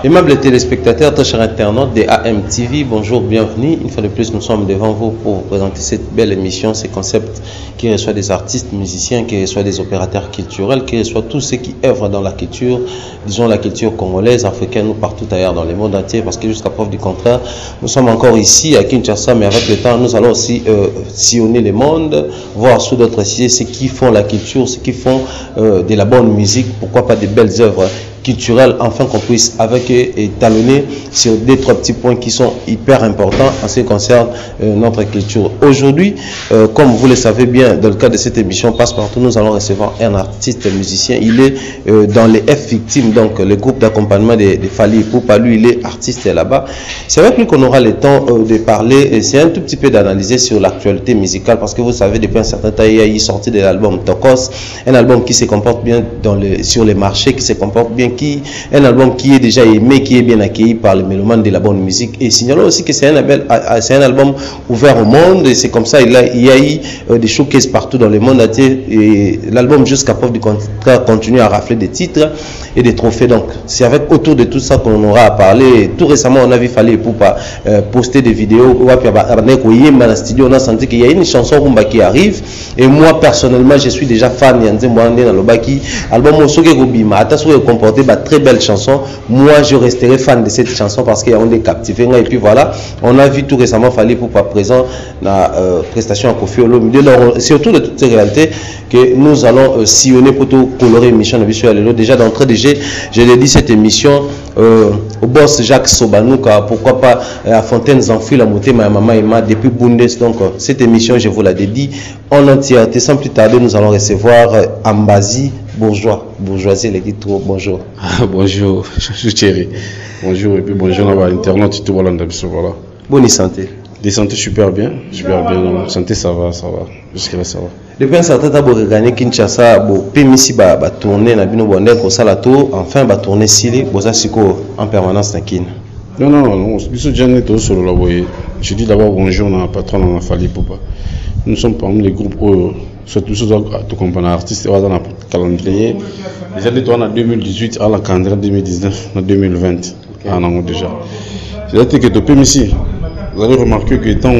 Aimables téléspectateurs, très chers internautes de AMTV, bonjour, bienvenue. Une fois de plus, nous sommes devant vous pour vous présenter cette belle émission, ces concepts qui reçoit des artistes, musiciens, qui reçoit des opérateurs culturels, qui reçoit tous ceux qui œuvrent dans la culture, disons la culture congolaise, africaine ou partout ailleurs dans le monde entier, parce que jusqu'à preuve du contraire, nous sommes encore ici à Kinshasa, mais avec le temps, nous allons aussi sillonner le monde, voir sous d'autres cieux ceux qui font la culture, ceux qui font de la bonne musique, pourquoi pas des belles œuvres culturel, afin qu'on puisse avec eux étalonner sur deux, trois petits points qui sont hyper importants en ce qui concerne notre culture. Aujourd'hui, comme vous le savez bien, dans le cadre de cette émission Passe-Partout, nous allons recevoir un artiste musicien. Il est dans les F Victimes, donc le groupe d'accompagnement de Fally Ipupa. Lui, il est artiste là-bas. C'est avec lui qu'on aura le temps de parler, c'est un tout petit peu d'analyser sur l'actualité musicale, parce que vous savez, depuis un certain temps, il y a sorti de l'album Tokos, un album qui se comporte bien sur les marchés, qui se comporte bien, un album qui est déjà aimé, qui est bien accueilli par les mélomanes de la bonne musique. Et signalons aussi que c'est un album ouvert au monde, et c'est comme ça, il y a eu des showcases partout dans le monde entier, et l'album jusqu'à preuve du contraire continue à rafler des titres et des trophées. Donc c'est avec autour de tout ça qu'on aura à parler. Tout récemment, on a vu Fally Ipupa poster des vidéos, on a senti qu'il y a une chanson rumba qui arrive, et moi personnellement je suis déjà fan album comporté très belle chanson. Moi je resterai fan de cette chanson parce qu'il y a des captivés. Et puis voilà, on a vu tout récemment Fally Ipupa présent dans la prestation à Kofi Olomide. C'est autour de toutes ces réalités que nous allons sillonner pour tout colorer l'émission de Visual Hello. Déjà d'entrée de jeu, je l'ai dit, cette émission au boss Jacques Sobanouka, pourquoi pas à Fontaine Zanfui la montée ma maman Emma depuis Bundes. Donc cette émission, je vous la dédie en entièreté. Sans plus tarder, nous allons recevoir Ambazi Bourgeoisie les trop. Bonjour. Bonjour, chérie. Bonjour, et puis bonjour à l'internaute, tout voilà. Bonne santé. Des santé super bien. Donc, santé ça va. Jusqu'à là ça va. Depuis un certain temps, vous regardez Kinshasa, vous permettez de tourner dans le monde pour ça, enfin, va tourner ici, vous avez en permanence dans Kin. Non. Je dis d'abord bonjour à patron de Fally Ipupa. Nous sommes parmi les groupes surtout à comprendre artistes dans le calendrier. Déjà en 2018 à la calendrier 2019 en 2020 en anglais déjà. C'est-à-dire que depuis ici, vous avez remarqué que tant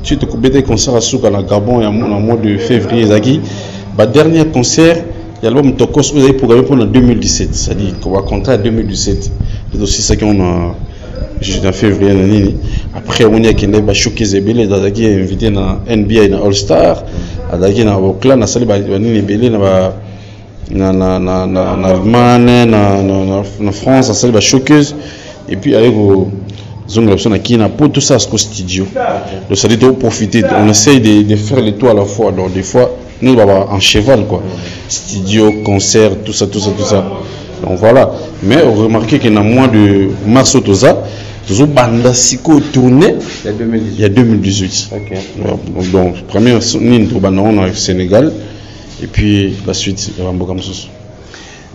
tu te coupes des concerts à Souka à Gabon en mois de février, le dernier concert, l'album Tokos vous avez programmé pour en 2017, c'est-à-dire qu'on va compter à 2017. C'est aussi ça qu'on a en février. Après on y a qui a showcase belé qui est invité dans NBA dans All Star, qui na Okla na sali ba ni belé na Allemagne na France, sali ba showcase, et puis avec vos zone qui n'a pas tout ça au studio. Donc ça dit de profiter, on essaye de faire les tout à la fois. Donc des fois nous on va en cheval quoi. Studio, concert, tout ça. Donc voilà. Mais on remarque qu'il y a moins de mars au Toza. Banda Siko tourné il y a 2018. Okay. Donc première ligne au Sénégal, et puis la suite il y a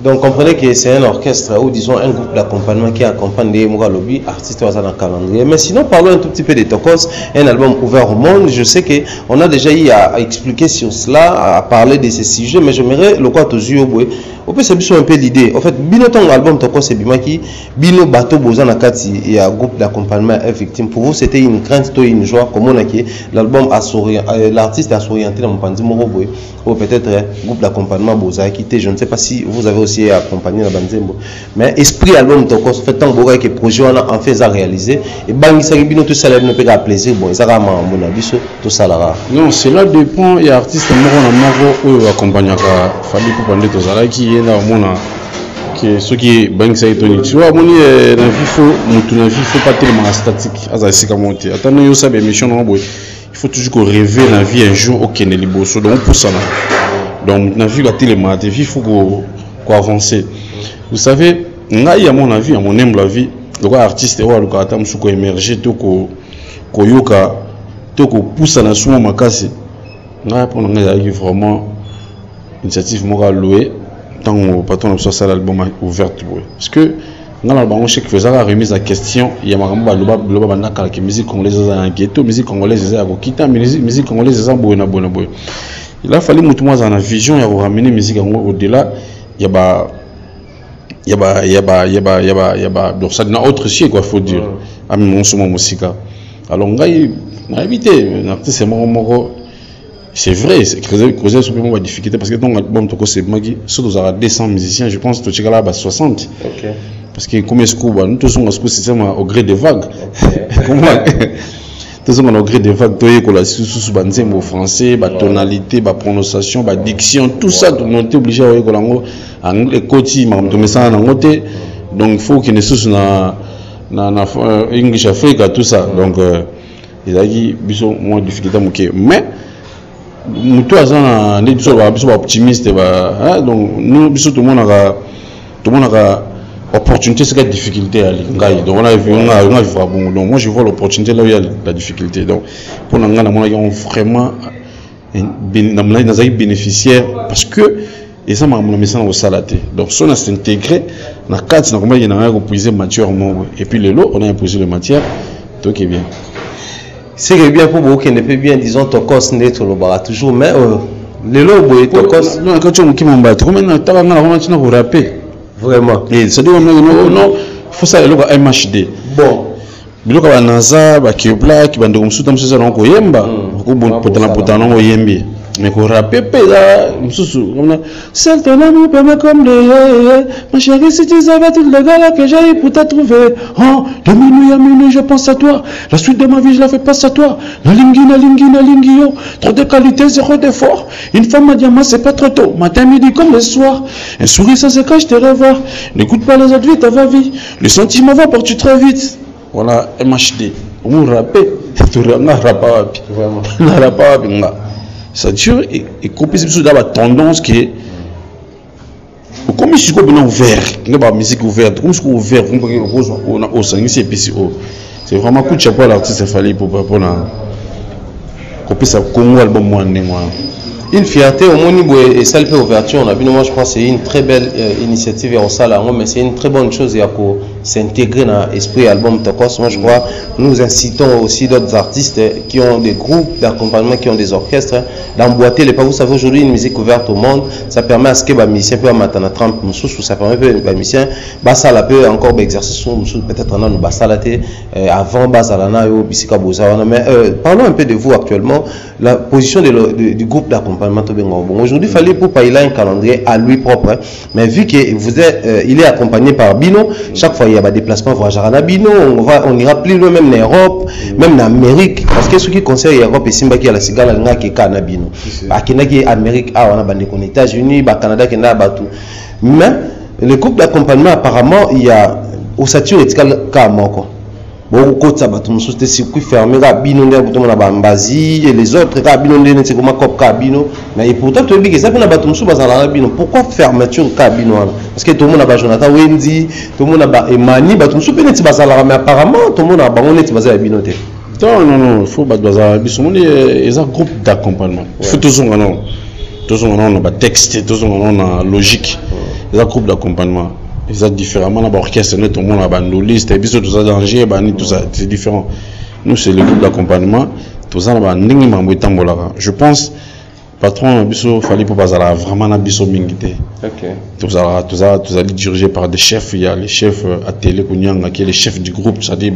Donc comprenez que c'est un orchestre ou disons un groupe d'accompagnement qui accompagne des Lobby, artistes dans le calendrier. Mais sinon, parlons un tout petit peu de Tokos, un album ouvert au monde. Je sais qu'on a déjà eu à expliquer sur cela, à parler de ces sujets, mais j'aimerais le quoi tous yeux. On peut savoir un peu l'idée. En fait, bino ton album Tokos c'est bimaki, bino bateau bozan nakati et un groupe d'accompagnement effectif. Pour vous, c'était une crainte, une joie. Comme on a dit, l'album l'artiste a s'orienté dans mon pandi moroboy, ou peut-être un groupe d'accompagnement boza quitté. Je ne sais pas si vous avez aussi accompagné la Banzembo, mais esprit album Tokos fait tant boga que projet on a en fait à réaliser et bangi ça bino tout ça ne peut pas plaisir. Bon, ça va mon avis tout ça là. Non, cela dépend. Il y a artiste moro ou accompagnera Fally Ipupa de Tozala qui na mona que ce qui bank ça étonné tu vois moni na vie faut pas tellement statique azasi comme monter attends yo ça émission non boy il faut toujours qu'on rêver la vie un jour au Kenya liboso donc pour ça donc na vie la tellement de vie il faut qu'on avancer. Vous savez ngai à mon avis à mon humble avis le artiste ou le kata musuko émerger to ko yoka to ko poussa na sumo makasi ngai pour ngai vraiment initiative morale loué tant au patron de ça l'album ouvert parce que dans l'album on sait que faisait la remise à question il y a maramba loba banda kala que musique congolaise en ghetto musique congolaise à kokita musique congolaise en boy. Il a fallu mutumoza na vision ya ramener musique au delà il y a donc ça n'a autre chose quoi faut dire à mon musique alors on a évité c'est c'est vrai c'est creuser sur la difficulté parce que ton album c'est magi surtout ça 200 musiciens je pense que tu là 60 parce que comme est-ce que nous tous on système au gré des vagues comment tous on au gré des vagues toi que la sous banzembo français ba tonalité ba prononciation ba diction tout ça on est obligé à ko anglais koti ma to message na ngote donc il faut qu'il ne sous na English Africa tout ça donc il a dit biso moins difficulté mais mutu azana ne biso optimiste donc nous biso tout le monde a opportunité c'est la difficulté donc on a bon donc moi je vois l'opportunité là où il y a la difficulté donc pour nous on vraiment bénéficiaire parce que et ça m'a mis au salaté donc si on a s'intégrer dans cadre na comment il y a reposer matière et puis le lot on a imposé le matière donc est bien. C'est bien pour vous qui ne peut bien disons tokos net le bara toujours mais le lot boy tokos non quand tu me battre comment na taba na comment tu na rapper vraiment et ça doit non faut ça le MHD bon biloko ba naza ba black ba ndeko musuta musuza na ko yemba ko bon potana ngo yembi mais ko rapper pesa mususu comme seul ton amour peut me comme de ma chérie si tu savais tout le gars que j'ai pour te trouver de minuit à minuit je pense à toi la suite de ma vie je la fais passer à toi na lingi yo trop de qualité zéro d'effort une femme m'a dit moi c'est pas trop tôt matin midi comme le soir un sourire ça se cache te revoir n'écoute pas les autres vite ta vie le sentiment va partir très vite voilà MHD on rapper tu rapper vraiment na rapper nga ça dure et copie sur la tendance qui est comme si on est ouvert n'est pas musique ouverte comme si on est ouvert on a au c'est vraiment coup de chapeau à l'artiste il fallait pour na copie ça Congo album moi une fierté au niveau et celle de ouverture on a vu moi je pense c'est une très belle initiative et on ça là mais c'est une très bonne chose et à s'intégrer dans l'esprit album Tokos moi je crois nous incitons aussi d'autres artistes qui ont des groupes d'accompagnement qui ont des orchestres d'emboîter les pas vous savez aujourd'hui une musique ouverte au monde ça permet à ce que les musiciens peuvent maintenant 30 musus ça permet que les musiciens ça la peut encore exercer peut-être on a nous basalaté avant basalana yo bisika bozawana mais parlons un peu de vous actuellement la position du groupe d'accompagnement. Bon, aujourd'hui, il fallait pour il a un calendrier à lui propre, hein. Mais vu que vous êtes, il est accompagné par Bino, chaque fois il y a des déplacements voyageurs à Bino, on ira plus loin même en Europe, même en Amérique, parce que ce qui concerne l'Europe et Simba qui a la cigale, il y a qui est à Bino, qui est Amérique, on a aux États-Unis, Canada, qui est à tout. Mais le groupe d'accompagnement apparemment il y a au Satur et Kamoko. Bon, côté ça, tout le monde est circuit fermé, Rabino, et les autres, Rabino, c'est comme un cop Cabino. Mais pourtant, tu dis que ça, on a battu Rabino. Pourquoi fermeture Cabino? Parce que tout le monde a battu Jonathan Wendy, tout le monde a battu Emani, battu mais apparemment, tout le monde a battu Rabino. Non, il faut battre Rabino. Il y a un groupe d'accompagnement. Il faut toujours un texte, toujours une logique. Il y a un groupe d'accompagnement. Ils ont différemment l'orchestre, tout le monde a bandoliste, et puis tout ça danger, tout ça, c'est différent. Nous, c'est le groupe d'accompagnement, tout ça, je pense, patron, il fallait pour vraiment la biso mingité. Tout ça, dirigé par des chefs, il y a les chefs à télé, qui est les chefs du groupe, c'est-à-dire,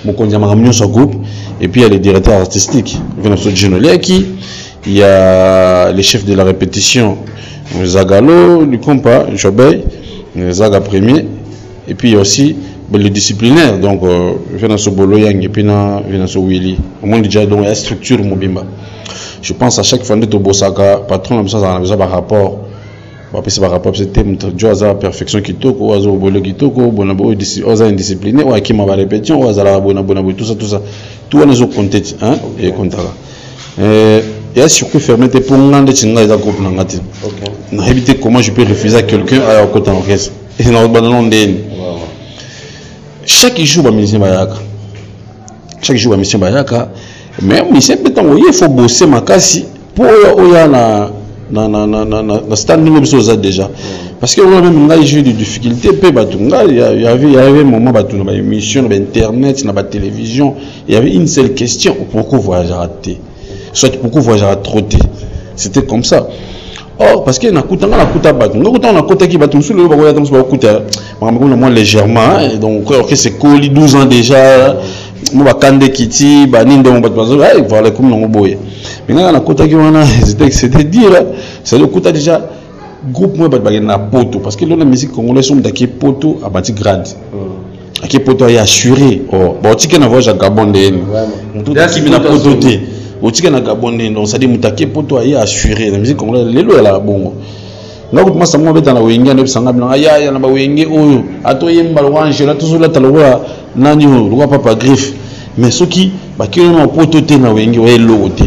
groupe, et puis il y a les directeurs artistiques, il y a les chefs de la répétition, Zagalo, du compas, Jobey, Zaga premier, et puis aussi le disciplinaire, donc Venanso Boloyang et puis Venanso Willy. Au moins déjà donc la structure Mobimba. Je pense à chaque fois de Bosaka, patron a besoin d'un rapport. Par rapport c'était une perfection qui toque, ou azo bolo qui toque, bonabo indiscipliné, ou qui m'a répétition, ou azala bonabo tout ça. Tout on est au contexte hein et contrat. Il y a surtout fermé pour ngande tinga za groupe nangati. Na éviter comment je peux refuser à quelqu'un à côté en orchestre. Et na banana ndeni. Chaque jour ba musicien bayaka. Chaque jour ba musicien bayaka. Mais musicien peut il faut bosser makasi pour oya na standing biso déjà. Parce que on a même là j'ai des difficultés peu batunga il y avait un moment batuna ba émission na internet na ba télévision, il y avait une seule question pourquoi voyager raté. Soit beaucoup voyager à trotter. C'était comme ça. Or, parce que na kuta bato. On a kuta qui bato sous le bagoya donc ba kuta. Moi légèrement donc OK c'est cool 12 ans déjà. Moi ba kande kiti ba nindo bato bazo voilà comme non boye. Mais na kuta qui wana c'était dire c'est le kuta déjà groupe moi bato ba na poto parce que la musique congolaise on daki poto à bati grade. Aki poto est assuré. Oh, bon tu na voyage à Gabon de. Tout qui na poto té. Otika na Gabon donc ça dit mutake poto est assuré. La musique congolaise lelo la bongo. Nga ko masa mo beta na wenga no sanga bina ya na ba wenge oyo ato yemba lwanje la tuzula talwa nani ho lwa papa griffe mais soki ba kilo na poto té na wenge o elo té.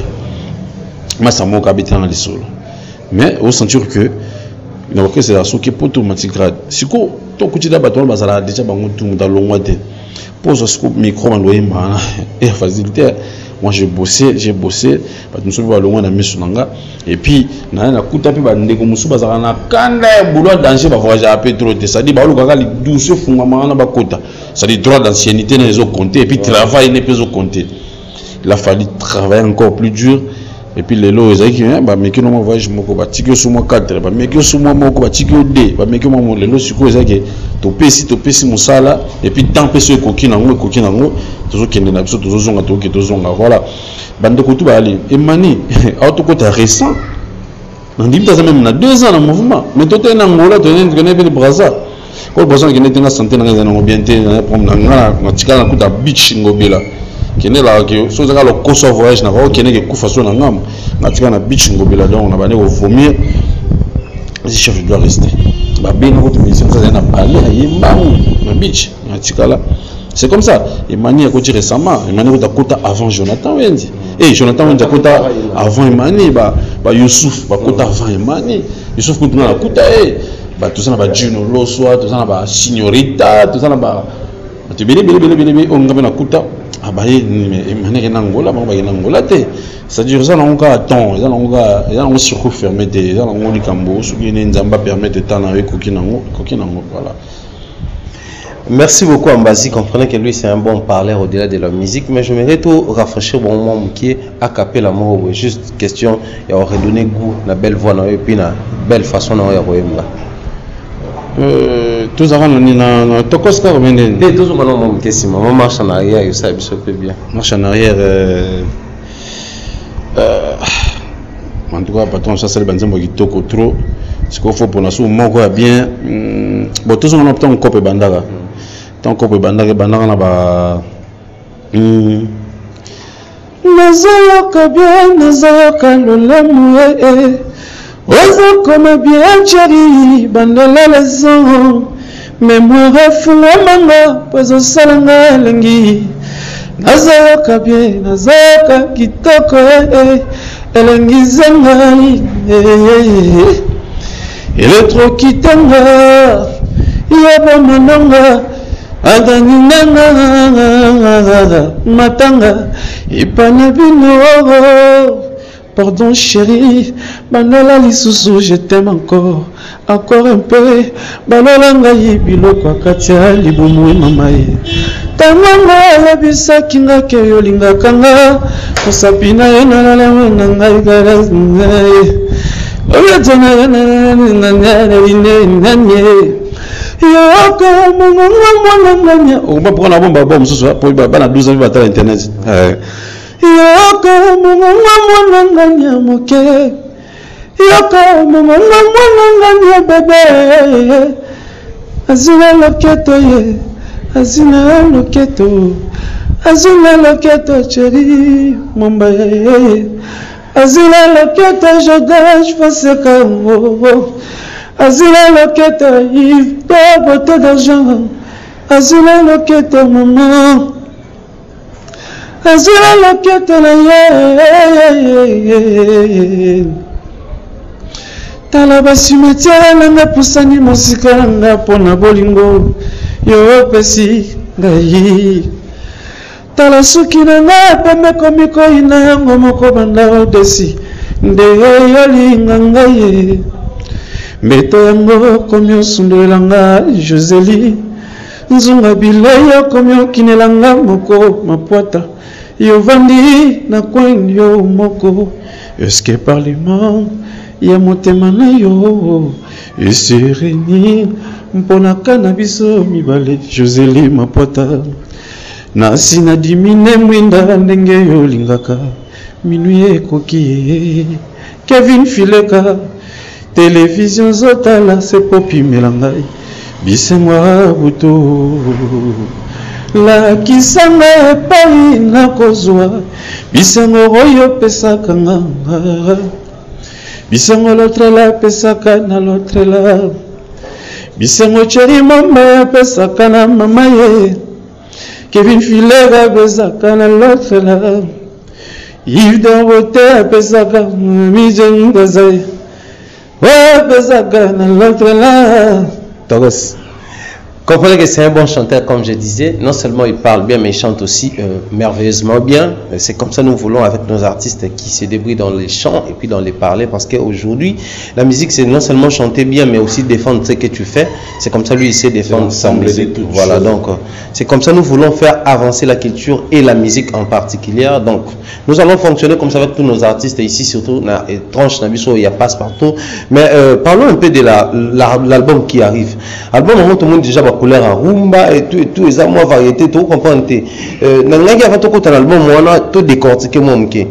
Masa mo ka beta na lisolo. Mais au sentir que na ko c'est la soki poto matigrade. Siko to kutida bato bazala déjà bango tout dans longwa té. Pose ce micro en loyemba et facilité. Moi j'ai bossé parce que nous sommes loin de Missunanga et puis na kuta pe bande ko musu bazaka na kanda ya boulot danger ba voyager à pétrole ça dit ba luka li douce fungama na ba kota ça dit droit d'ancienneté les autres compter et puis travail n'est pas au compter il a fallu travailler encore plus dur et puis les lots ezaki ba meki no voyage moko ba tikio sous moi 4 ba meki sous moi moko ba tikio D ba meki mo les lots siko ezaki to pesi musala et puis tant peso ekoki nango toujours kende na biso toujours zonga to ke to zonga voilà bande ko tu ba ali et mani auto côté récent on dit ça même na 2 ans dans mouvement mais to tena ngola to ne connaît pas Brazza ko besoin que ne santé na ngana bien te na problème na tikala na kuta beach ngobela kene la ke so zaka lo koso voyage na ko kene ke kufa so na ngam na tikala na beach ngobela donc na bane ko vomir les chefs doivent rester ba bien ko to mission ça na parler na yemba na beach na tikala. C'est comme ça. Emmanuel a côté récemment, Emmanuel a côté avant Jonathan Wendy. Et Jonathan Wendy a côté avant Emmanuel, Youssouf a côté avant Emmanuel. Youssouf côté na côté tout ça na ba Juno Loswa, tout ça na ba Signorita, tout ça na ba tu bele on ngaba na côté ah ba Emmanuel na Angola, ba na Angola te. Ça dure ça na onka temps, ça na onka surcoût fermé te, ça na onka likambo, ce qui ne nzamba permettre tant na koki nango voilà. Merci beaucoup Ambazi, comprenez que lui c'est un bon parleur au-delà de la musique, mais je voudrais tout rafraîchir bon moment qui est à caper l'amour, juste question et on redonner goût la belle voix et puis la belle façon de roemba. Tous avant na tokoska remende. Des tous avant mon question, maman marche en arrière, ça peut bien. Marche en arrière en tout cas patron ça c'est le banzembo qui toko trop. Ce qu'il faut pour nous moko bien bon tous on opte en copie bandara. Tant qu'on bandara na ba nazoyoka bien nazoyoka lolemu ozo comme bien chéri bandela leson mémoire fungama pozo salanga lengi nazoyoka bien nazoyoka kitoko elengi zangai eletro kitanga yaba mananga adanina matanga ipana bino pardon chérie banola lisusu je t'aime encore un peu banola ngai biloko akatia libumu mamaye tamanga yabisaki nga ke yolingaka nga kosapina ye na ngai galas ngai oyatona yoko mwana on va prendre la bombe bombe ce soir pour bana 12 ans va à internet yoko mwana moke yoko mwana bébé azina loketo chéri momba azina loketo jodage faseka azina loketo Yves de beauté d'argent azina loketo maman azina loketo na ye tala basimetiere nanga pusani mosika nanga mpona bolingo yo pesi ngai tala suki nanga pembe komikoi na yango moko banda odesi nde yolinga ngai mbeto yango komi osundolelanga Josélie nzunga bilei okomi okinelanga moko mapwata yovandi na coin yo moko eske parlement ya motema na yo esereni mpona kana biso mibale Joseli Mapwata nasi na dimine mwinda ndenge yo lingaka minuye koki Kevin Fileka télévision zotala se popi melangai bisengwa buto la kisanga epai na kozwa bisengo oyo pesaka nganga bisengo l'autre la pesaka na l'autre la bisengo cheri mama pesaka na mama ye Kevin Fileka pesaka na l'autre la Yves Dangote pesaka mijenga zai pesaka na l'autre la Togos. Comprenez que c'est un bon chanteur, comme je disais. Non seulement il parle bien, mais il chante aussi merveilleusement bien. C'est comme ça nous voulons avec nos artistes qui se débrouillent dans les chants et puis dans les parler. Parce qu'aujourd'hui, la musique, c'est non seulement chanter bien, mais aussi défendre ce que tu fais. C'est comme ça lui, il sait défendre sa musique. Voilà, donc c'est comme ça nous voulons faire avancer la culture et la musique en particulier. Donc, nous allons fonctionner comme ça avec tous nos artistes ici, surtout dans les tranches, il y a passe-partout. Mais parlons un peu de l'album qui arrive. L'album, tout le monde déjà couleur à rumba et tout les amours variété tout comprendre n'angai avant tout quand l'album moi tout décortiquer moi il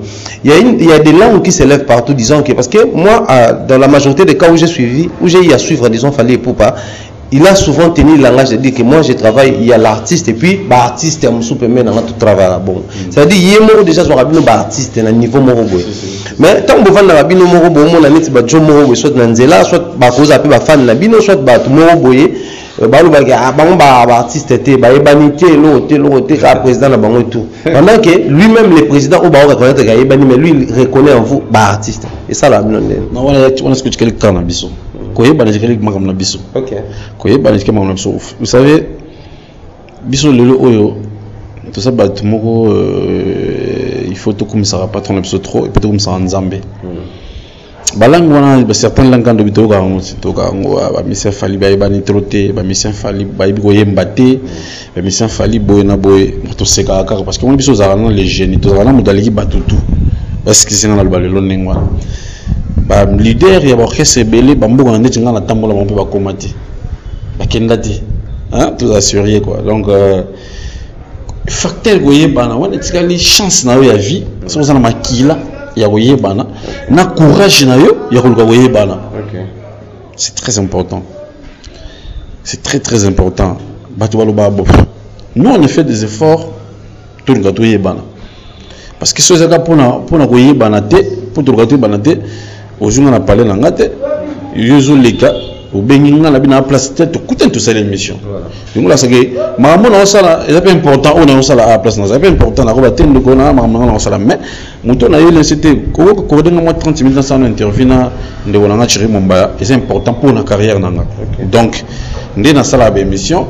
y a des langues qui s'élèvent partout disant que parce que moi dans la majorité des cas où j'ai suivi où j'ai eu à suivre disons fallait pour pas il a souvent tenu le langage de dire que moi je travaille il y a l'artiste et puis bah artiste on soupe mais dans tout travail bon ça veut dire il y a déjà sur rabino bah artiste à niveau morobo mais tant que vous vendez rabino morobo mon ami bah John morobo soit nanzela soit bah cause appelle bah fan rabino soit bah tout morobo artiste était président pendant que lui-même le président ou reconnaître mais lui il reconnaît en vous artiste et ça là non on a ce que tu quelqu'un na biso koyeba na quelqu'un comme na biso OK koyeba na quelqu'un na biso vous savez biso lelo oyo tout ça bat moko il faut tout comme ça pas trop na biso trop et peut-être comme ça en Nzambe balangue wana certains langues de bitoka ba mission fali ba ibani troté ba mission fali ba ibi koyemba te ba mission fali boye na boye to seka kaka parce que on biso za na les jeunes to za na modaliki batutu parce que c'est na le balelo nengwa ba leader ya ba orchestre belé ba mboka na ndeti ngana tambola ba mpe ba komati ba kendati hein tout assuré quoi donc facteur koyeba na wana tikali chance na yo ya vie so za na makila ya koyebana na courage na yo ya koluka koyebana. OK. C'est très important. C'est très important. Batu baloba bo. Nous on a fait des efforts tout le gâteau yebana. Parce que ce zaka pona koyebana te pour tout le gâteau yebana te aujourd'hui on a parlé na ngate yozo leka au benginga na bina place tête coûte tout ça l'émission. Donc là c'est que maman on ça c'est pas important on a ça la place c'est pas important na ko batendo ko na maman on ça la mais muto na yele c'était ko denga moi 30 minutes dans son interview na ndeko na ngachiri mombaya et c'est important pour na carrière nanga. Donc ndé na ça la émission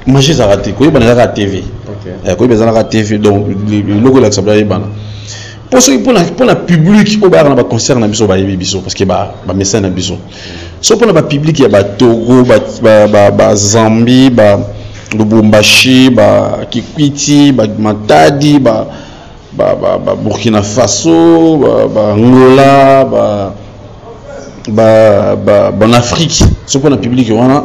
moi j'ai raté ko yeba na TV. OK. Ko yeba na TV donc le logo là ça va yeba pour la public au bar na ba concert na biso ba yebi biso parce que ba message na biso so pour la public ya ba Togo ba Zambie ba Lubumbashi ba Kikwiti ba Matadi ba Burkina Faso ba Angola ba en Afrique so pour la public wana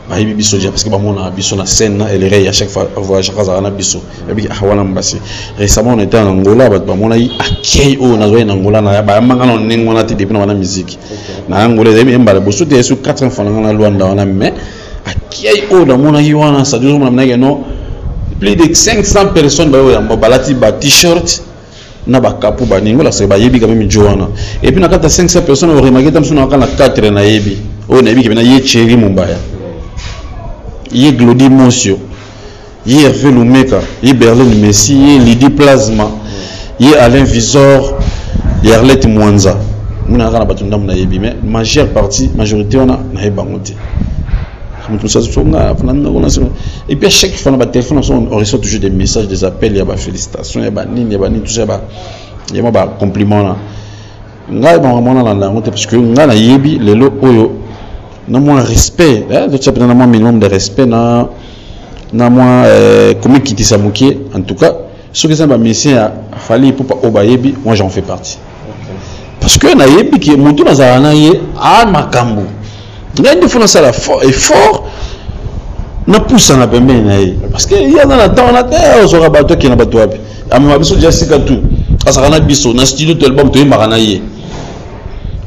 ba yebi biso déjà parce que ba mona biso na scène elle est à chaque fois voyage à na biso yebi hawana mbasi récemment on était en Angola ba mona yi accueil o na zoya na Angola na ba mangana nengo na te depuis na musique na Angola yebi mbala boso te sur 4 fois na Luanda wana mais accueil o na mona yi wana ça dure mona na no plus de 500 personnes ba yo ya balati ba t-shirt na ba kapu ba ningo la se ba yebi quand même joana et puis na kata 500 personnes au remarqué tam suna kana 4 na yebi o na yebi ke na ye chéri mumbaya yé Glody Monsieur, yé Hervé Lumeka, yé Berlin Messi, yé Lydie Plasma, yé Alain Visor, yé Arlette Mwanza. Nous n'avons pas de temps mais majeure partie, majorité on a bangoté. Et puis à chaque fois on a téléphone, on reçoit toujours des messages, des appels, il y a des félicitations, il y a des nines, il y a tout ça, il y a des compliments là. Parce que nous avons yebi les lots oyo. Na moins respect tu as un minimum de respect na moins comment quitter sa moukier en tout cas ce que ça va mission a fallu pour pas obayebi moi j'en fais partie parce que na yebi ki mutu na zana ye a makambo ngandi fona sala effort na poussa na pembe na ye parce que il y a dans la temps na terre zo rabato ki na bato wapi ama biso jasika tout asaka na biso na studio to album to yimaka na ye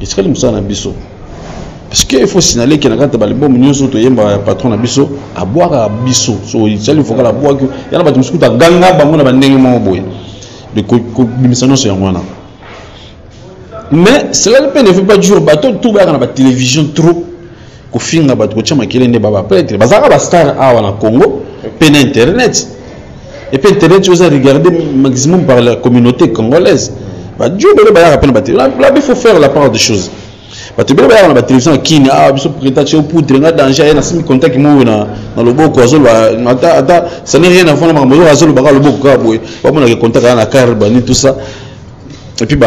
est-ce que le musa na biso parce que il faut signaler que na kata ba album nyonso to yemba patron na biso a boire biso so il faut que la boire que ya na bato musukuta ganga bango na bandenge mo boye de commission sur moi. Mais cela ne fait pas dur bateau tout ba na ba télévision trop ko finga bato ko chama kile ne baba peut-être bazaka ba star awa na Congo pe na internet et puis internet vous regarder maximum par la communauté congolaise ba dio bele ba ya peine là il faut faire la part des choses bato bele ba ya na ba télévision kini biso preta che poudre nga danger na simi contact mo na loboko azolo ata ça n'est rien à voir na mo azolo ba loboko ka boye ba mona ke contact na carbe ni tout ça et puis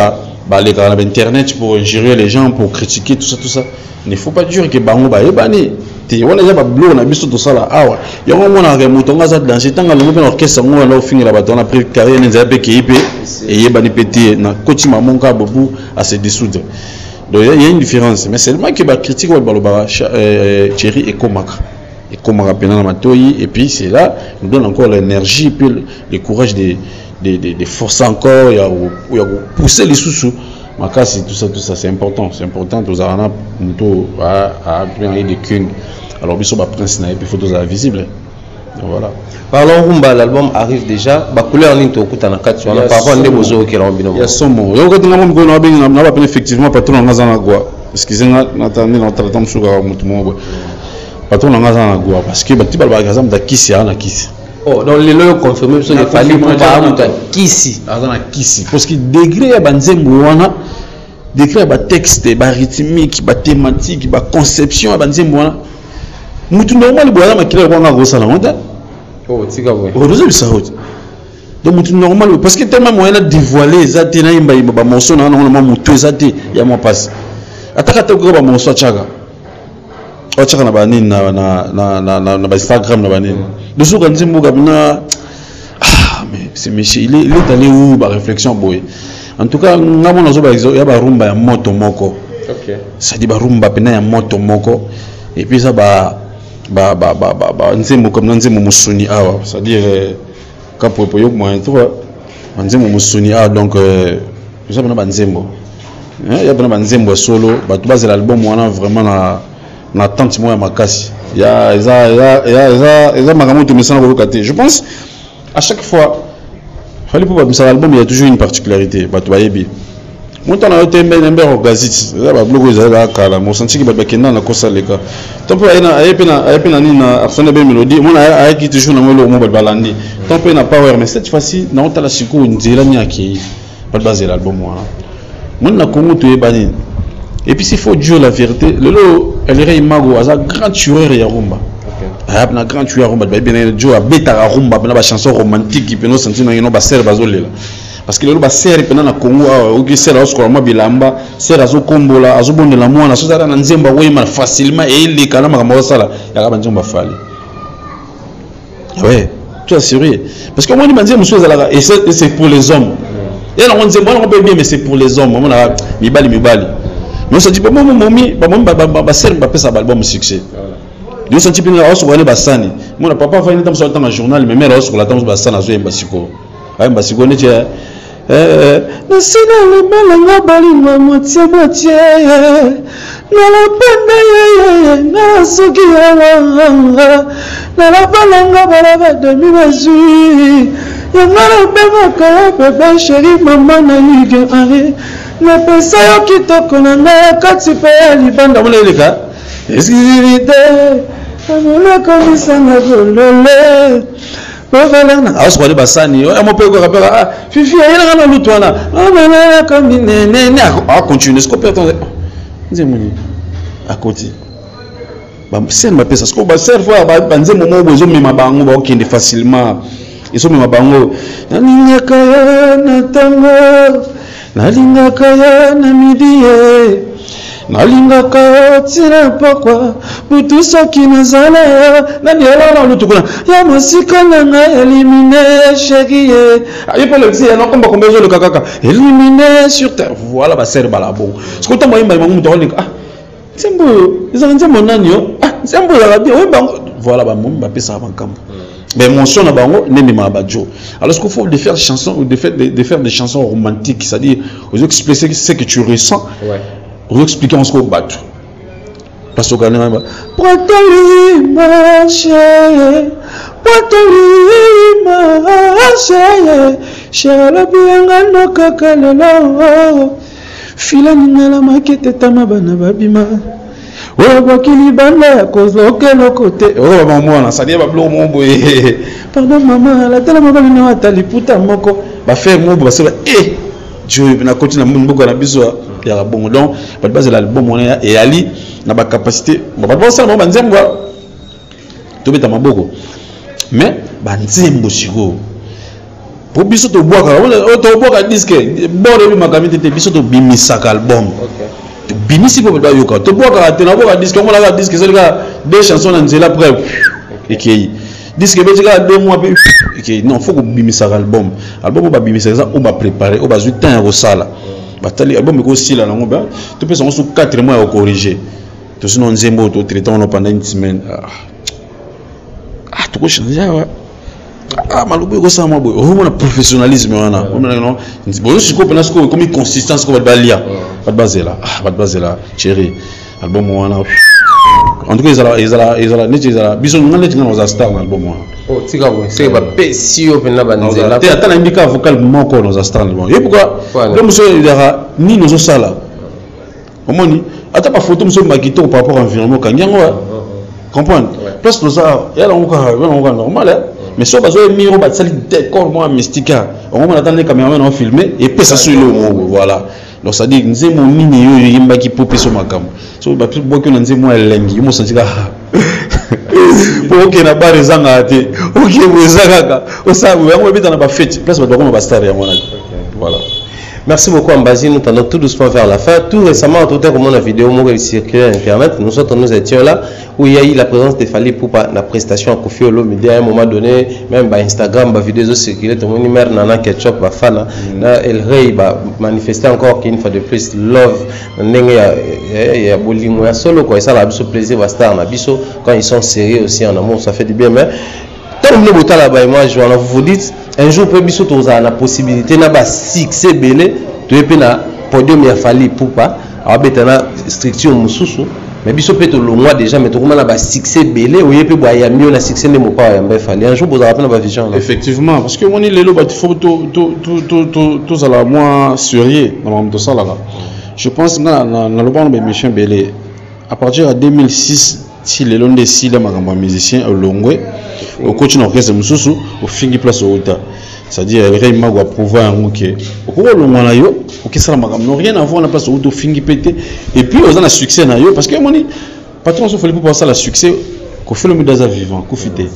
les gars sur internet pour ingérer les gens pour critiquer tout ça il ne faut pas dire que bango ba ebani ti wana ya ba blog na biso to sala awa yango mona ke mutonga za danger tanga longo pe orchestre ngo na finira ba tona après carrière nza pe ki pe et yebani pété na kotima monka bobu à se dissoudre. Donc il y a une différence mais seulement que ba critique wa baloba Thierry et Komaka pena na matoyi et puis c'est là nous donne encore l'énergie puis le courage de forcer encore, il y a pousser les sous makasi tout ça c'est important tous arana muto a bien des king alors biso ba prince na et puis photos visible voilà parlons rumba l'album arrive déjà ba couleur ni to kutana kati on a pas vendre bozo ki la mbino ya somo yo ko tinga mo ko na bien na ba effectivement patron nga zana gwa excusez-moi n'attendez na tratam suka mutu mo patron nga zana gwa parce que ba ti ba gazam da kisi ana kisi. Oh, donc les lois confirmés sont les familles pour pas kisi. Kisi. Parce que degré ya banzembo wana, degré ya texte, ba rythmique, ba thématique, ba conception ya banzembo wana. Mutu normal boya makila kwa nga gosa la honte. Oh, tika boy. Oh, vous avez ça honte. Donc mutu normal parce que tellement moyen de dévoiler ça te na imba ba morceau na na mutu ça te ya mo passe. Ataka te ko ba morceau chaga. O chaka na banini na Instagram na banini. De ce qu'on dit mais c'est monsieur il est allé où ba réflexion boy. En tout cas ngamo na zo ba ya ba rumba ya moto moko. OK. Ça dit ba rumba pena ya moto moko et puis ça ba nzembo comme nzembo musuni awa, c'est-à-dire kapo yo moi toi nzembo musuni awa donc ça bana nzembo. Ya bana nzembo solo ba tu base l'album wana vraiment na tante moi makasi. Il y a je pense à chaque fois fallait pour l'album il y a toujours une particularité mon temps a été un gazette là blog za kala mo senti que bakenda na kosa leka tant peu ayepena ni na arsene be mélodie mon a qui toujours na mo mo balandi tant peu na power mais cette fois-ci na on la siko nzela nyaki pas baser l'album moi mon na kongo to ebani. Et puis s'il faut dire la vérité, elle est imago, un grand tueur et rumba. Un grand tueur rumba, bien Joe a bêta rumba, une chanson romantique qui peut nous sentir dans une basse bazolela. Parce que le basse est pendant la Congo, ou qui sert à ce qu'on m'a bilamba, sert à ce combo là, à ce bon de la moine, à ce que dans Nzemba oui mal facilement et il est quand même à Mosala, il y a pas de fali. Ouais, tu es sérieux. Parce que moi je me dis et c'est pour les hommes. Et là on dit bon on peut bien mais c'est pour les hommes, on a mi bali. Mais on se dit pas moi ser m'a fait ça album succès. Nous senti bien là sur ba sani. Mon papa va venir dans son temps en journal mais mère sur la temps ba sana zo embasiko. Ay embasiko ne je na sina le balanga balinga motie na la penda na soki na la balanga balaba demi mesure yangala bema bébé chéri maman na ligue arrêt na pesa yo kitoko na nga kati pe libanda mona eleka exclusivité amona komisanga golole bavalana aswa de basani yo mo pe ko rapela fifi yena na lutwana amana comme nene a continuer ce qu'on peut attendre nzemuni a continuer ba sen ma pesa ce qu'on ba ser fois ba nzemo mo bozo mema bango ba okende facilement iso mema bango ningaka yo na tango nalingaka yo na midi nalingaka tina pokwa butu soki nazala nani elala lutukuna ya masika nanga éliminer chérie ayepe le petit non komba kombezo le kaka éliminer sur terre voilà ba ser bala bon ce que tu m'as dit mutu olinga sembo ezanza monanio sembo la bien voilà ba mom ba pesa ba kambo mais mention na bango nemi ma bajo alors ce qu'il faut de faire des chansons ou de faire des chansons romantiques, c'est-à-dire vous expliquer ce que tu ressens, vous expliquer en ce qu'on bat parce que quand Poitoli marche chala bianga no kakalelo fila ningala makete tama bana babima oh bakili banda kozoke no côté oh maman na sadia ba blo mombo pardon maman la tala mabali na atali puta moko ba faire mombo ba seba Dieu na continue na mbuko na biso ya bongo donc ba base l'album on et ali na ba capacité ba ba ça ba nzembo to beta maboko mais ba nzembo siko pour biso to boka disque bord bi makamite te biso to bimisaka album binisi po ba yoka to boka te na boka disque on la disque c'est là deux chansons en zela preuve et qui disque be tika 2 mois pe et non faut que bimisaka album ba bimisaka ça on va préparer on va jouer temps au sala batali album ko sila na ngoba to pesa on sur 4 mois à corriger to sinon nzembo to traiter on pendant une semaine to ko changer malubu ko sama boy o mona professionnalisme wana o mona non bo siko pena siko comme consistance ko balia pas de base là chérie album wana en tout cas ils bison ngale tinga nos star na album wana oh tika bo c'est ba pesi o pena banzela te atana indika vocal moko nos star album et pourquoi le monsieur il dira ni nos sala au moni ata pas photo monsieur makito par rapport à environnement kanyango comprendre parce que ça yala on normal mais si on va jouer miro ba sali décor moi mystica on va attendre les caméramans on filmer et puis ça sur le voilà donc ça dit nzemo nini yo yimba ki popé so makam so ba plus beaucoup na nzemo elengi mo sentika pour que na ba rezanga ate OK bozaka o sa bo bita na ba fête place ba ko ba star ya mona voilà. Merci beaucoup Ambazi, nous tendons tout doucement vers la fin. Tout récemment, tout à comme la vidéo qui circulait à Internet, nous étions là où il y a eu la présence de Fally Ipupa la prestation à Koffi Olomide à un moment donné, même par Instagram, par vidéo circulait, tout le monde mère Nana Ketchup, par fan, El Rey, manifester encore qu'une fois de plus love, il y a Bolingo, il y a solo quoi, et ça la biso plaisir va star, na biso quand ils sont sérieux aussi en amour, ça fait du bien, mais tant que vous là-bas, moi je vous dites. Un jour, peut biso toza la possibilité na ba succès belé, tu es na podium ya Fally Ipupa, abetana structure mususu, mais biso peut to longwa déjà mais to comment na ba succès belé, ou yepe ba ya mieux na succès ne mo pa ya mbe Fally. Un jour vous avez na ba vision là. Effectivement, parce que on est lelo ba faut tout ça la moi sérieux dans mon ça là. Je pense na le bon be mission belé à partir de 2006 si les longs des six les musiciens au longwe au coach d'orchestre mususu au fingi place au hauta c'est-à-dire le rey mago approuver un OK au longwa na yo OK ça n'a rien à voir na place au fingi pété et puis on a un succès na yo parce que moni patron so fallait pour passer la succès ko fait le mudaza vivant ko fité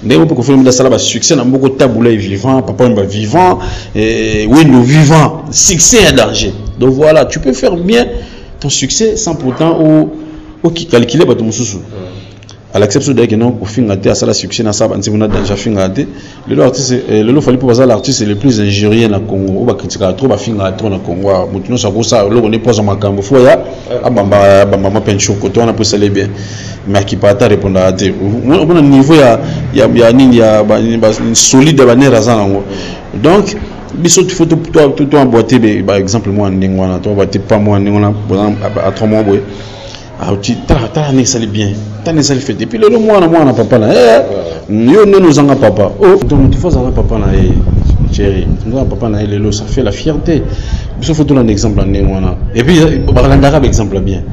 ndé on peut ko fait le mudaza la succès na mboko taboula vivant papa mba vivant et oui nous vivant succès à danger donc voilà tu peux faire bien ton succès sans pourtant au qui calculer ba mususu à l'exception de que non au fin à ça la succès na ça banzi mona déjà fin à le artiste le Fally Ipupa l'artiste le plus injurieux na Congo ba critiquer trop ba fin à trop na Congo mutuno ça ko ça le on est pose makambo fo ya abamba mama pencho ko to na pour ça les bien mais qui pas ta répondre à te on niveau ya nini ya solide ba ne razana donc biso tu faut toi emboîter par exemple moi ndingwana toi emboîter pas moi ndingwana à 3 mois boy ah tu t'as né ça bien t'as né ça fait depuis le mois na papa na yo ne nous en papa oh donc tu faut ça papa na chérie nous papa na lelo ça fait la fierté biso faut donner un exemple en ndingwana et puis balandaka exemple bien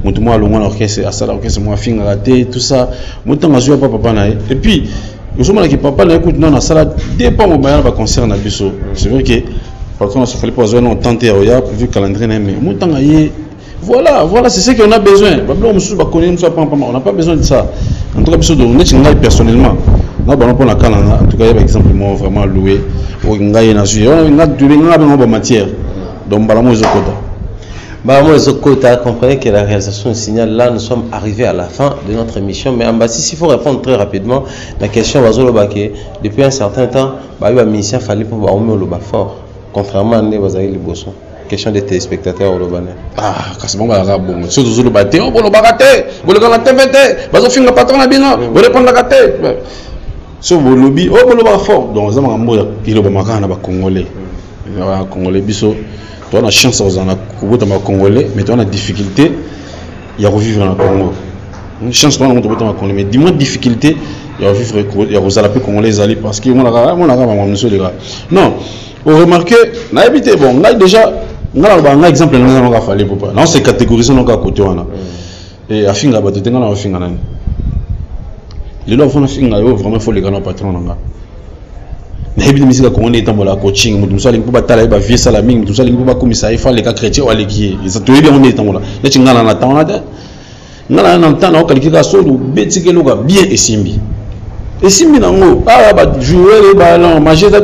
mutu moi lo ngwana orchestre asala orchestre moi finga raté tout ça mutu ngazwa papa na et puis nous sommes là qui papa na écoute non na sala dépend au bayana ba concert na biso c'est vrai que par contre ça fallait pas jouer non tenter oya vu calendrier na mais mutu ngaye voilà c'est ce qu'on a besoin on n'a pas besoin de ça en tout cas personnellement en tout cas par exemple moi vraiment loué matière donc Bah, moi, vous comprenez que la réalisation signale là, nous sommes arrivés à la fin de notre émission. Mais en bas, s'il faut répondre très rapidement, la question va depuis un certain temps, bah, il y a un ministère fallait pour voir le bas fort, contrairement à les Bosson. Question des téléspectateurs au Lobané. Ah, c'est bon, bon. Surtout le bâté, on le baraté, vous le gardez, vous avez fait le patron à bien, vous répondez à la gâté. Sur vos lobbies, oh, le bas fort. Donc, vous avez un mot, il est au Macan, Congolais. Congolais, biso. Tu as la chance de Congolais, mais tu as la difficulté, il y a revivre dans le Congo. Une chance qu'on a Congolais, mais dis-moi difficulté, il y a revivre, il y a revivre Congolais parce que mon a non, vous remarquez, on a habité, bon, là déjà, on a un exemple, on a fallu pour pas. Non, c'est catégorisé, on a côté, et à finir, on a finir. Les lois font finir, vraiment, il faut les gagner patron. Mais il y a des gens coaching, il y a des gens qui ont vie salaming, il y a des gens qui ont les cas chrétiens ou les guiers. Ils sont tous les gens qui ont les gens qui ont les gens qui ont bien et simbi. Et simbi nango, ah bah jouer les ballons, manger ça.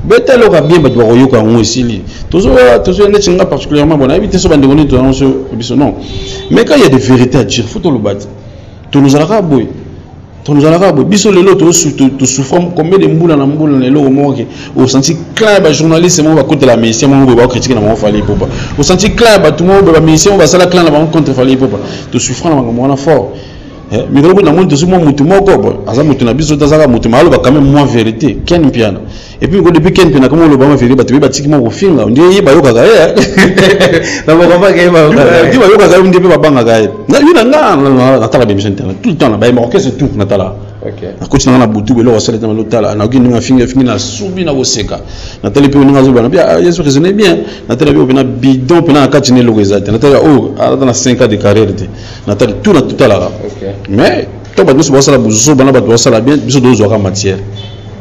Bête le cas bien, bah tu vas royer quand on est ici. Toujours les gens particulièrement bon, éviter ce bandit non. Mais quand il y a des vérités à dire, faut tout le battre. Tout nous allons boy. Nous allons biso le lot tu souffrons combien de mboula na mboula le lot mo au senti clair ba journaliste mo ba côté la ministère mo ba critiquer na mo fallait popa au senti clair ba tout mo ba ministère mo ba sala clair na ba contre fallait popa tu souffrons na mo na fort mais quand on a monté sur mon mutu moko aza mutu na biso tazaka mutu malo ba quand même moins vérité ken piano et puis depuis ken piano comme le ba vérité ba tu ba tiki mo finga on dit ba yoka ga na mo ba ga ba di ba yoka ga on dit ba banga ga na yuna na tala d'émission internet tout le temps ba marocain c'est tout na tala OK na coach na butu be lo wasala tama lo tala na ki ninga finga na subi na woseka na tele pe ninga zo bana bien yesu raisonner bien na tele pe na bidon pe na katine lo rezate na tele oh dans 5 ans de carrière na tele tout na tout là OK mais toi bah nous sommes là pour bana ba doit ça bien biso dozo ka matière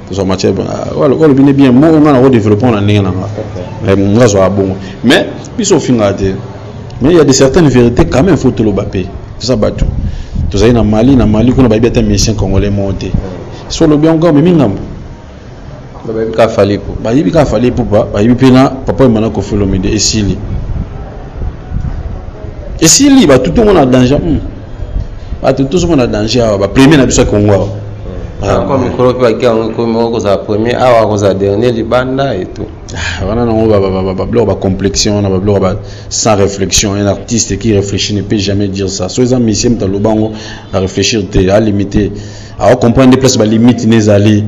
dozo matière voilà le bien bien mo on a redéveloppé na ninga na nga zo bon mais biso finga te mais il y a des certaines vérités quand même faut te le bapé tout ça batou tout ça na Mali qu'on a bien un mission congolais monté sur le bien encore mais mingam ka fallait pour ba yibi ka fallait pour ba yibi pena papa mana ko fait le midi et s'ili ba tout le monde a danger tout le monde a danger ba premier na biso Congo comme micro pa ki on ko za premier awa ko za dernier libanda et tout voilà non ba complexion na ba sans réflexion. Un artiste qui réfléchit ne peut jamais dire ça so les amis dans le bango à réfléchir à limiter à comprendre des places ba limite les aller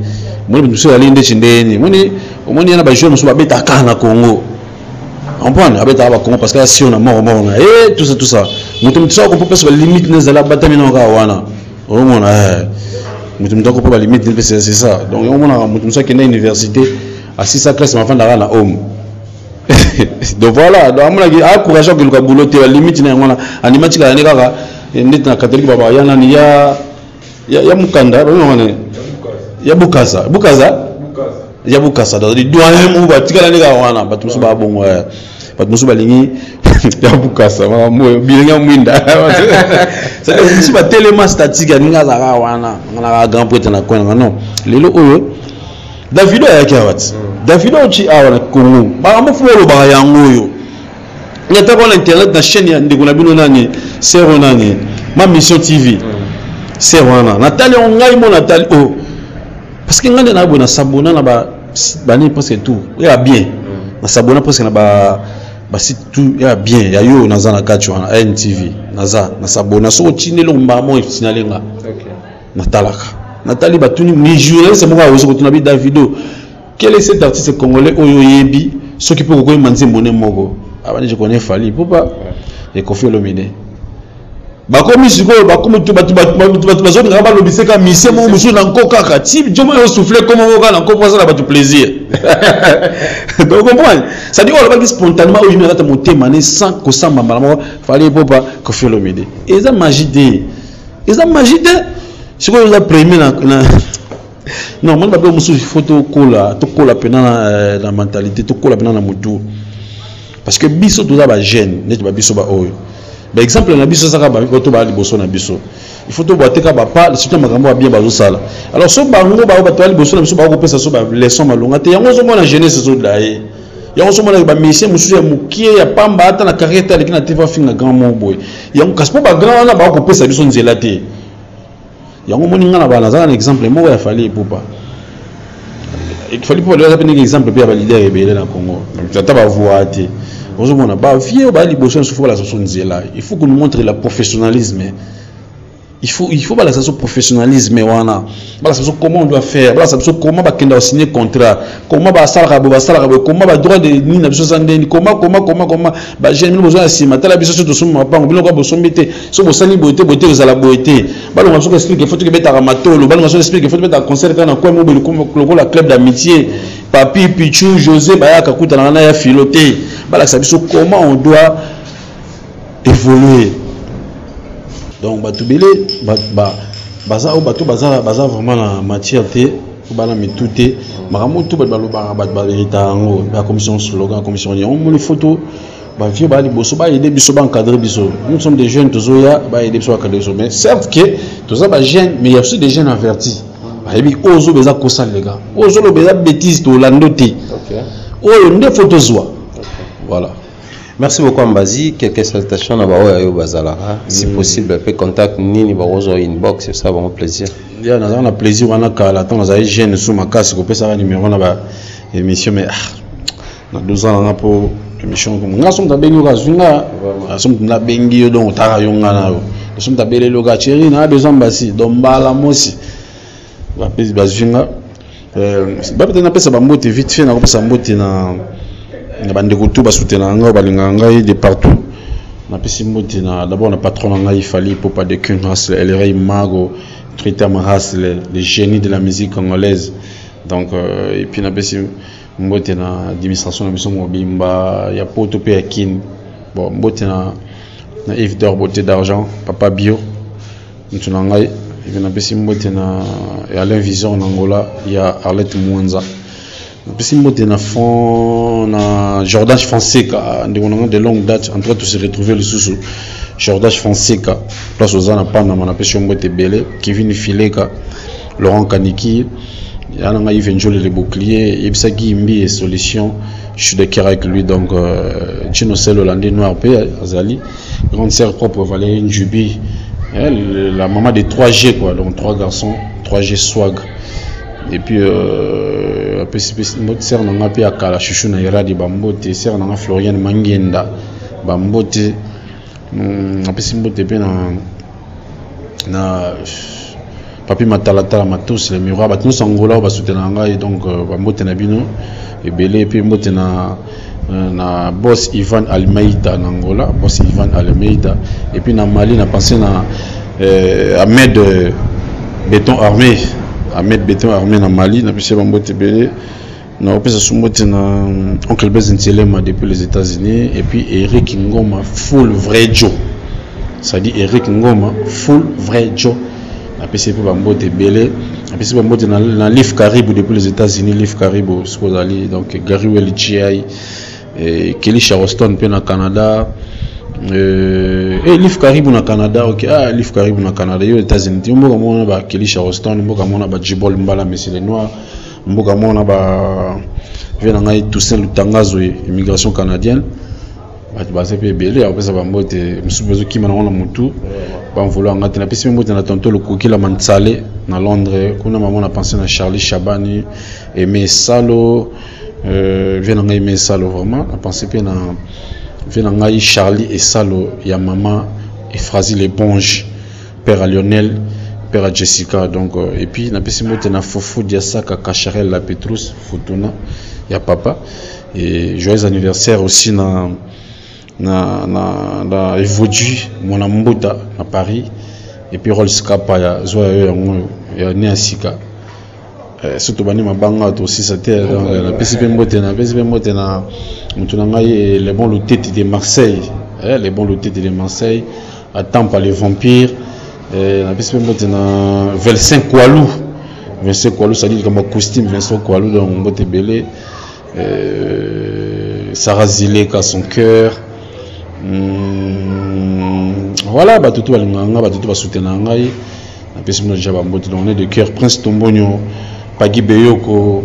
moi nous sommes allés ndechindeni moi ni na ba jeune so ba beta kana Congo on prend abeta ba Congo parce que si on a mort et tout ça mutum tsa ko place ba limite les aller batamina ka wana au moins mutum tsa ko ba limite c'est ça donc on a mutum tsa qui na université à 6 classe ma fanda na homme donc voilà donc amona ki encourageant que le boulot te limite na ngona animatika ne kaka ndit na catholique baba yana ni ya mukanda ngone ya bukaza ya bukasa dans les doyen mu batikala ne ka wana batusu ba bongo batusu balingi ya bukasa mo bilinga mwinda ça que si ba téléma statique ninga za ka wana na grand prêtre na kwena non lelo oyo Davido ya kiawati Davido uchi awa na Congo ba mfulo ba yango yo ngata kwa internet na chaîne ya ndiko na bino nani sero nani ma mission TV serwana Nathalie ongai mo Nathalie oh parce que ngande na bona sabona na ba ni presque tout ya bien na sabona presque na ba site tout ya bien ya yo naza na kacho na NTV naza na sabona so chinelo mbamo finalenga OK Nathalie Batuni ni journaliste mo ka ozo tuna bi Davido quel est cet artiste congolais oyo yebi ce qui peut ko manzi moné moko abani je connais Fally Ipupa et Koffi Olomide bakomi siko bakomi tu batu bazoni ngaba lobiseka mise mo musu na nkoka kati jomo yo souffler comme moka na nkoka ça batu plaisir donc comprendre ça dit on va spontanément ou immédiatement monter mané sans ko samba malamo Fally Ipupa Koffi Olomide et ça magie de si vous avez premier non moi je me suis photo cola to cola pena la mentalité to cola pena na mutu parce que biso tout ça ba jeune net ba biso ba oyo ba exemple na biso ça ba to ba liboso na biso il faut to boiter ka ba pa surtout makambo bien ba zo sala alors so ba ngo ba to liboso na biso ba ko pesa so ba leçon malonga te yango zo mona jeunesse so dae ya on somona ba monsieur mususu ya mukie ya pamba ata na carrière ta lekina TV finga grand moboy ya on kaspo ba grand na ba ko pesa biso nzela te ya on moni ngana ba na za un exemple mo ya fali pupa il fallait pas leur donner un exemple pour les leaders rebelles dans le Congo. Ça t'a pas voir te. Aujourd'hui on a pas vieux ba liboso sur la station nzela. Il faut que nous montre le professionnalisme. Il faut pas la station professionnalisme wana. Ba la station comment on doit faire, ba la station comment ba kenda signer contrat, comment ba salaka comment ba droit de ni na biso sandeni, comment ba j'ai mis besoin si matala biso sur to ma pango bilo ko bo sombete, so bo sali boité za la boité. Ba lo ngaso explique faut que beta ramatolo, ba lo ngaso explique faut beta concert kana kwa mo belo ko la club d'amitié, Papi Pichou José ba ya kakuta na ya filoté. Ba la biso comment on doit évoluer. Donc batubele baza vraiment la matière té bana mitute maramo tout ba vérita ngo la commission slogan commission on mo les photos ba vieux ba liboso ba aider biso ba encadrer biso nous sommes des jeunes tozoya ba aider biso encadrer biso mais certes que toza ba jeunes mais il y a aussi des jeunes avertis ba yebi ozo beza kosa les gars ozo lo beza bêtise to lando té OK oh ndé photos voilà. Merci beaucoup Ambazi, quelques salutations à Baoyo Bazalara. Si possible, peut contact Nini Barozo inbox, c'est ça vraiment plaisir. Il y a un plaisir, on a qu'à l'attendre, on a gêné sous ma casse, on peut savoir le numéro de l'émission, mais on a 2 ans on a pour l'émission. On a son tabelli au Gazunga, on a son tabelli au Tarayonga, on a son tabelli au Gacheri, on a besoin de Bassi, Dombala Mossi, on a besoin de Bazunga. C'est pas peut-être que ça va monter vite fait, on a besoin de monter dans. Na bande kutu ba soutenir nga balinga ngai de partout na pesi moti na d'abord na patron ngai fali pour pas de Kunhas El Rey Mago Trita Mahas les génies de la musique congolaise donc et puis na pesi moti na administration na biso mobimba ya poto pe akin bon moti na Yves d'or beauté d'argent papa bio ntuna ngai et puis na pesi moti na Alain Vision en Angola ya Arlette Mwanza. Si je na fond na Jordan Fonseca de longue date en train de se retrouver le sous Jordan Fonseca place aux ana pana na pesi mbote belé Kevin Fileka Laurent Kaniki yana nga Yves Njole le bouclier yebisa Gimbi et solution je suis de cœur avec lui donc Chino Sel Hollandais noir pe azali grande sœur propre Valérie Njubi la maman de 3G quoi donc 3 garçons 3G swag et puis ser nanga pe akala chouchou na iradi bambote ser nanga Florian Mangenda bambote apesi mbote pe na papi matalatala matos le miroir batino sangola ba soutenir ngai donc bambote na bino ebele pe mbote na boss Ivan Almeida na Angola boss Ivan Almeida et puis na Mali na pensé na Ahmed Béton Armé Ahmed Béton Armé na Mali na pese bambote belé na opesa sumbote na oncle Bezentelema depuis les États-Unis et puis Eric Ngoma full vrai Joe ça dit Eric Ngoma full vrai Joe na pese pe bambote belé na pese bambote na Liv Caribou depuis les États-Unis Liv Caribou skozali donc Gary Welchiai et Kelly Charleston pe na Canada Liv Caribou na Canada OK Liv Caribou na Canada yo États-Unis mboka mona ba Kelly Charleston mboka mona ba Jibol Mbala Messi les Noirs mboka mona ba vena ngai Toussaint Lutangazo immigration canadienne ba sepe belé apesa ba mbote msubezo kima na ona mutu ba mvolo ngati na pesi mbote na tonto le kokila Mansale na Londres kuna maman na pensé na Charlie Chabani Aimé Salo vena ngai Aimé Salo vraiment na pensé pe na Venangai Charlie et Salo, ya maman et Frazi l'éponge, père à Lionel, père à Jessica donc et puis na pesi mote na Fofo Diasaka Kacharel la Petrus Futuna, ya papa et joyeux anniversaire aussi na Evodu mon ambuta à Paris et puis Rolls Kappa ya zoya ya ne asika surtout bani mabanga to aussi c'était la PCP mbote na mutunanga les bons lotés de Marseille les bons lotés de Marseille à Tampa les vampires la PCP mbote na Vincent Koualou ça dit comme costume Vincent Koualou donc mbote belé Sarah Zileka son cœur voilà ba tutu balinganga ba tutu ba soutenir ngai na PCP mbote jaba mbote donc on est de cœur Prince Tombonyo Pagi Beyoko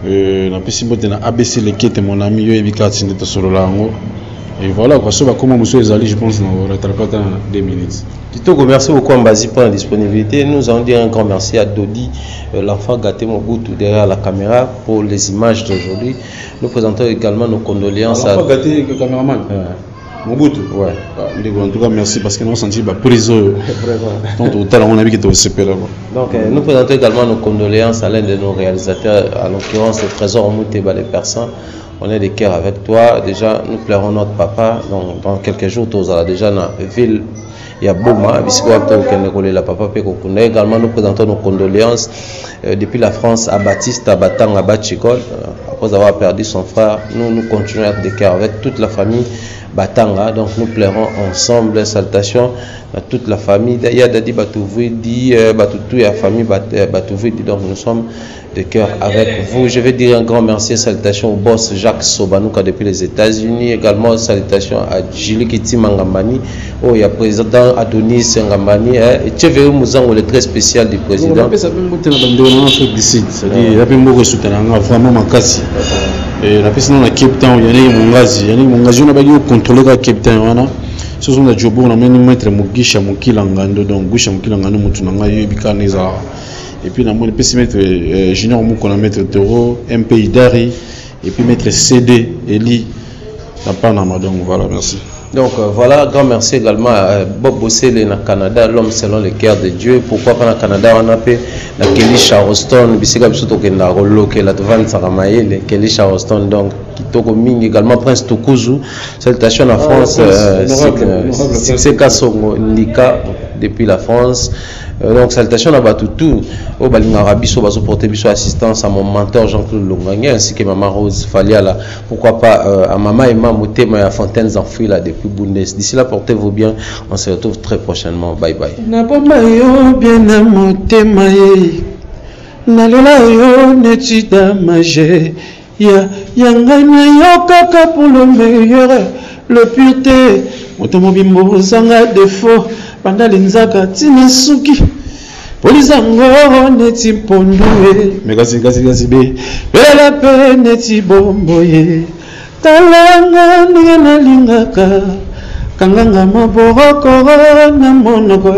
na pesi mbote na ABC Lekete mon ami yo ebikati ndeta solo lango. Et voilà quoi, ça va comment monsieur Ezali, je pense qu'on va rattraper dans 2 minutes. Kitoko, merci beaucoup Mbazi pour la disponibilité. Nous allons dire un grand merci à Dodi, l'enfant gâté Mobutu derrière la caméra pour les images d'aujourd'hui. Nous présentons également nos condoléances à... L'enfant gâté le caméraman Mobutu. Ouais. En tout cas, merci parce que nous avons senti la prise. Donc, total, on a vu que tu es là. Donc, nous présentons également nos condoléances à l'un de nos réalisateurs, à l'occurrence le Trésor Mouteba les Persans. On est de cœur avec toi. Déjà, nous pleurons notre papa. Donc, dans quelques jours, tu auras déjà dans la ville. Il y a Bouma, la papa. Également, nous présentons nos condoléances depuis la France à Baptiste, à Batang, à Batchikol. Après avoir perdu son frère, nous continuons à être de cœur avec toute la famille Batanga. Donc, nous pleurons ensemble. Salutations à toute la famille. Il y a Dadi Batouvidi, Batoutou et la famille Batouvidi. Donc, nous sommes de cœur avec vous. Je vais dire un grand merci et salutations au boss Jacques Sobanouka depuis les États-Unis. Également, salutations à Julie Kiti Mangambani. Oh, il y a président Adonis Ngambani. Et Tcheverou Mouzango, le très spécial du président. Ça peut me Afrique du Sud. C'est-à-dire, il y a beaucoup de soutien. Vraiment, Makassi. Et la personne dans la Cape Town, il y a Mongazi. Il y a Mongazi, on a pas contrôler la Cape Town. Ce sont des jobs, on a même mettre Mugisha Mukilangando. Donc, Gusha Mukilangando, Moutunanga, Yubikaneza. Et puis, on a mettre Junior Mouk, on a mettre Toro, MP Dari, et puis mettre CD, Eli, la Panama. Donc voilà, merci. Donc voilà, grand merci également à Bob Bossele na Canada, l'homme selon le cœur de Dieu. Pourquoi pas na Canada on a fait la Kelly Charleston, bisika bisoto kenda roloke la devant Saramaye, le Kelly Charleston donc Kitoko Mingi également Prince Tukuzu. Salutations à France, c'est Kasongo Lika depuis la France. Donc salutations à Batoutou, au Balinga Rabiso, baso porter biso assistance à mon mentor Jean-Claude Longangé ainsi que maman Rose Faliala. Pourquoi pas à maman Emma Motema et à Fontaines Enfouis là depuis Bundes. D'ici là, portez-vous bien. On se retrouve très prochainement. Bye bye. Le pureté, automobile zanga défaut, pendant l'inzaka tinasuki, polizango neti pondoué, mais gasi be, bela pe neti bomboye, talanga nina lingaka, kanganga maboroko na monoko.